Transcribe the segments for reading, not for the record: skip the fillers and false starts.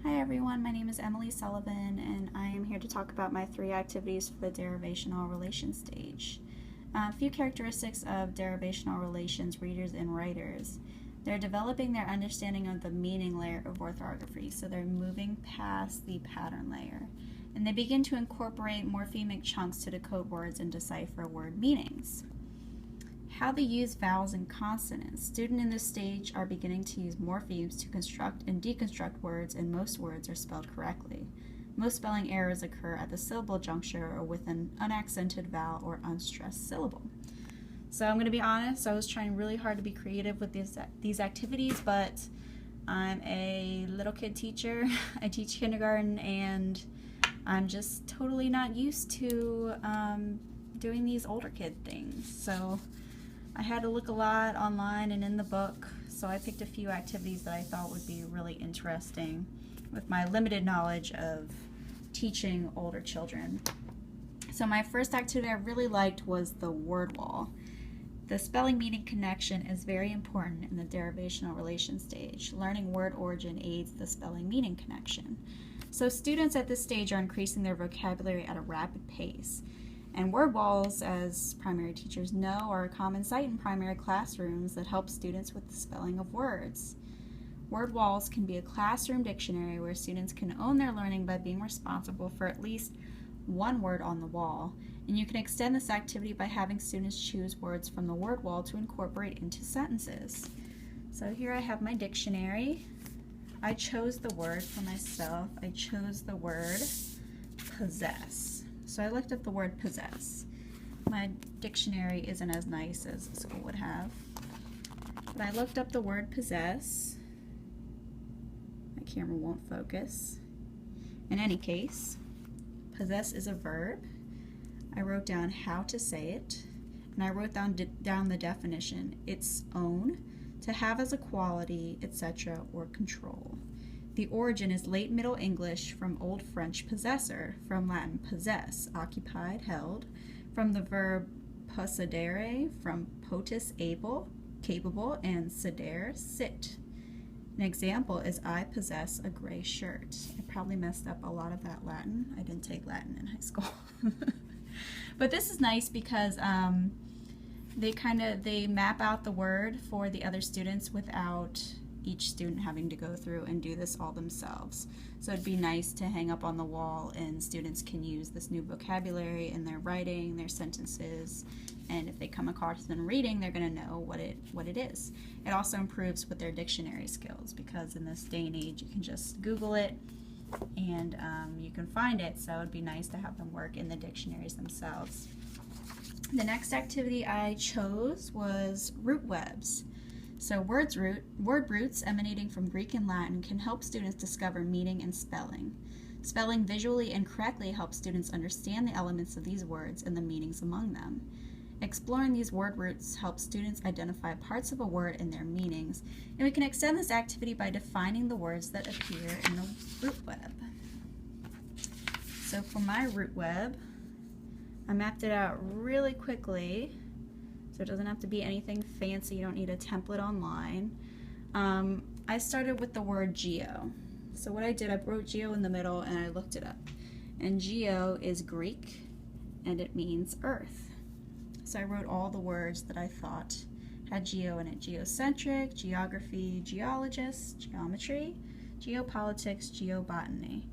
Hi everyone, my name is Emily Sullivan and I am here to talk about my 3 activities for the derivational relation stage. A few characteristics of derivational relations readers and writers. They're developing their understanding of the meaning layer of orthography, so they're moving past the pattern layer. And they begin to incorporate morphemic chunks to decode words and decipher word meanings. How they use vowels and consonants. Students in this stage are beginning to use morphemes to construct and deconstruct words, and most words are spelled correctly. Most spelling errors occur at the syllable juncture or with an unaccented vowel or unstressed syllable. So I'm going to be honest, I was trying really hard to be creative with these activities, but I'm a little kid teacher. I teach kindergarten, and I'm just totally not used to doing these older kid things. So I had to look a lot online and in the book, so I picked a few activities that I thought would be really interesting with my limited knowledge of teaching older children. So my first activity I really liked was the word wall. The spelling meaning connection is very important in the derivational relation stage. Learning word origin aids the spelling meaning connection. So students at this stage are increasing their vocabulary at a rapid pace. And word walls, as primary teachers know, are a common sight in primary classrooms that help students with the spelling of words. Word walls can be a classroom dictionary where students can own their learning by being responsible for at least one word on the wall. And you can extend this activity by having students choose words from the word wall to incorporate into sentences. So here I have my dictionary. I chose the word for myself. I chose the word possess. So I looked up the word possess. My dictionary isn't as nice as the school would have. But I looked up the word possess. My camera won't focus. In any case, possess is a verb. I wrote down how to say it, and I wrote down the definition. It's own, to have as a quality, etc., or control. The origin is late Middle English from Old French possessor, from Latin possess, occupied, held, from the verb possedere, from potus, able, capable, and sedere, sit. An example is I possess a gray shirt. I probably messed up a lot of that Latin. I didn't take Latin in high school. But this is nice because they map out the word for the other students without each student having to go through and do this all themselves. So it'd be nice to hang up on the wall, and students can use this new vocabulary in their writing, their sentences, and if they come across it in reading, they're going to know what it is. It also improves with their dictionary skills, because in this day and age you can just Google it and you can find it, so it'd be nice to have them work in the dictionaries themselves. The next activity I chose was root webs. So word roots emanating from Greek and Latin can help students discover meaning and spelling. Spelling visually and correctly helps students understand the elements of these words and the meanings among them. Exploring these word roots helps students identify parts of a word and their meanings, and we can extend this activity by defining the words that appear in the root web. So for my root web, I mapped it out really quickly. So it doesn't have to be anything fancy. You don't need a template online. I started with the word geo. So what I did, I wrote geo in the middle and I looked it up. And geo is Greek and it means earth. So I wrote all the words that I thought had geo in it. Geocentric, geography, geologist, geometry, geopolitics, geobotany.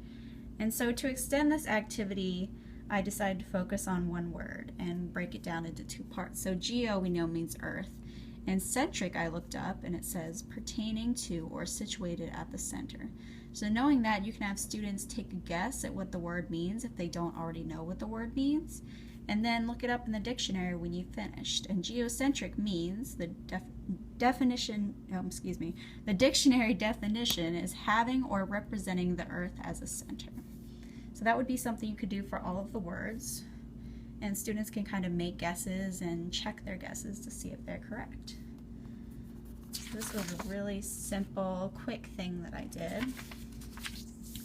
And so to extend this activity, I decided to focus on one word and break it down into 2 parts. So geo we know means earth, and centric I looked up and it says pertaining to or situated at the center. So knowing that, you can have students take a guess at what the word means if they don't already know what the word means, and then look it up in the dictionary when you've finished. And geocentric means the dictionary definition is having or representing the earth as a center. So that would be something you could do for all of the words, and students can kind of make guesses and check their guesses to see if they're correct. So this was a really simple, quick thing that I did.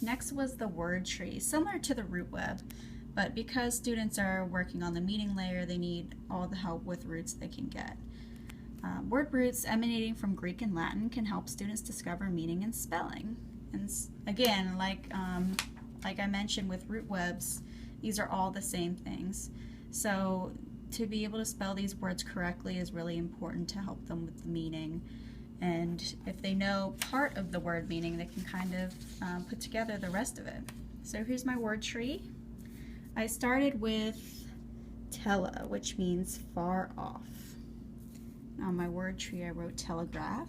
Next was the word tree, similar to the root web, but because students are working on the meaning layer, they need all the help with roots they can get. Word roots emanating from Greek and Latin can help students discover meaning and spelling. And again, like I mentioned with root webs, these are all the same things. So to be able to spell these words correctly is really important to help them with the meaning. And if they know part of the word meaning, they can kind of put together the rest of it. So here's my word tree. I started with tele, which means far off. On my word tree I wrote telegraph,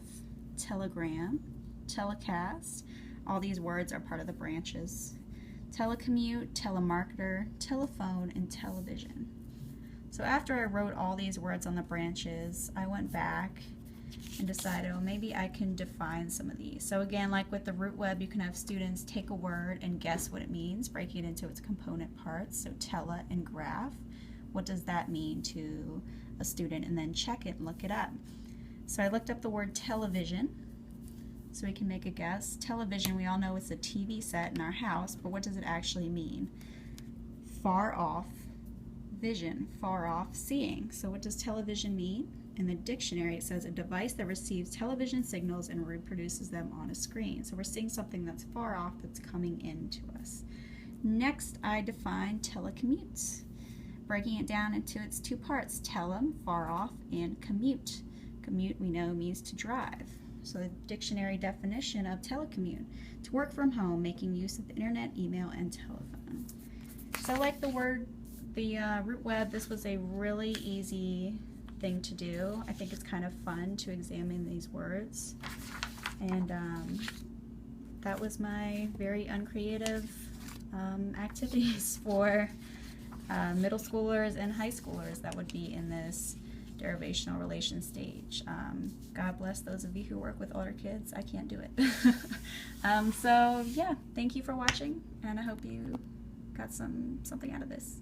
telegram, telecast. All these words are part of the branches. Telecommute, telemarketer, telephone, and television. So after I wrote all these words on the branches, I went back and decided, oh, maybe I can define some of these. So again, like with the root web, you can have students take a word and guess what it means, breaking it into its component parts. So tele and graph, what does that mean to a student? And then check it and look it up. So I looked up the word television, so we can make a guess. Television, we all know it's a TV set in our house, but what does it actually mean? Far off vision, far off seeing. So what does television mean? In the dictionary it says a device that receives television signals and reproduces them on a screen. So we're seeing something that's far off that's coming into us. Next I define telecommute, breaking it down into its two parts, tele, far off, and commute. Commute we know means to drive. So the dictionary definition of telecommute, to work from home, making use of the internet, email, and telephone. So like the root web, this was a really easy thing to do. I think it's kind of fun to examine these words. And that was my very uncreative activities for middle schoolers and high schoolers that would be in this derivational relation stage. God bless those of you who work with older kids. I can't do it. So yeah, thank you for watching, and I hope you got something out of this.